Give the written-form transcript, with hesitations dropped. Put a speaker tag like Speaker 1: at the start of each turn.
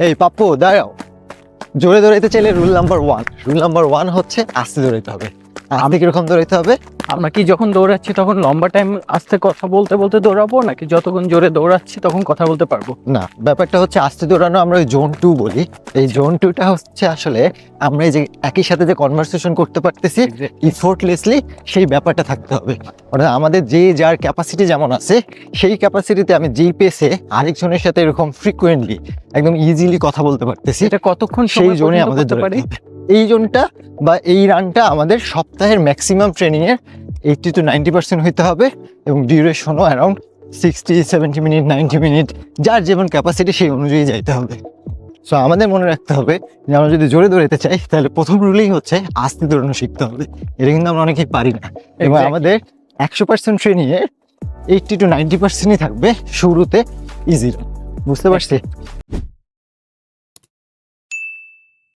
Speaker 1: এই পাপ্পু দাঁড়াও, জোরে দৌড়াইতে চাইলে রুল নাম্বার ওয়ান হচ্ছে আস্তে দৌড়াইতে হবে। আমি কিরকম দৌড়াইতে হবে?
Speaker 2: আমরা কি যখন দৌড়াচ্ছি তখন লম্বা টাইম আস্তে কথা বলতে বলতে দৌড়াবো, নাকি যতক্ষণ জোরে দৌড়াচ্ছি তখন কথা বলতে পারবো?
Speaker 1: না, ব্যাপারটা হচ্ছে আস্তে দৌড়ানো আমরা ওই জোন 2 বলি। এই জোন 2টা হচ্ছে আসলে আমরা এই যে একই সাথে যে কনভারসেশন করতে পারতেছি ইফোর্টলেসলি, সেই ব্যাপারটা থাকতে হবে। অর্থাৎ আমাদের যে যার ক্যাপাসিটি যেমন আছে সেই ক্যাপাসিটিতে আমি যেই পেসে আরেকজনের সাথে এরকম ফ্রিকুয়েন্টলি একদম ইজিলি কথা বলতে পারতেছি,
Speaker 2: এটা কতক্ষণ
Speaker 1: সেই
Speaker 2: সময়
Speaker 1: জোনে
Speaker 2: পর্যন্ত
Speaker 1: আমাদের
Speaker 2: করতে
Speaker 1: দৌড়াতে
Speaker 2: পারি?
Speaker 1: হবে। এই জোনটা বা এই রানটা আমাদের সপ্তাহের ম্যাক্সিমাম ট্রেনিংয়ের 80 to 90% হইতে হবে এবং ডিউরেশনও অ্যারাউন্ড 60-70 মিনিট, 90 মিনিট, যার যেমন ক্যাপাসিটি সেই অনুযায়ী যাইতে হবে। সো আমাদের মনে রাখতে হবে যে আমরা যদি জোরে দৌড়াতে চাই তাহলে প্রথম রুলেই হচ্ছে আস্তে দৌড়ানো শিখতে হবে। এটা কিন্তু আমরা অনেকেই পারি না এবং
Speaker 2: Exactly.
Speaker 1: আমাদের 100% ট্রেনিংয়ে 80 to 90%ই থাকবে শুরুতে ইজি রান। বুঝতে পারছি?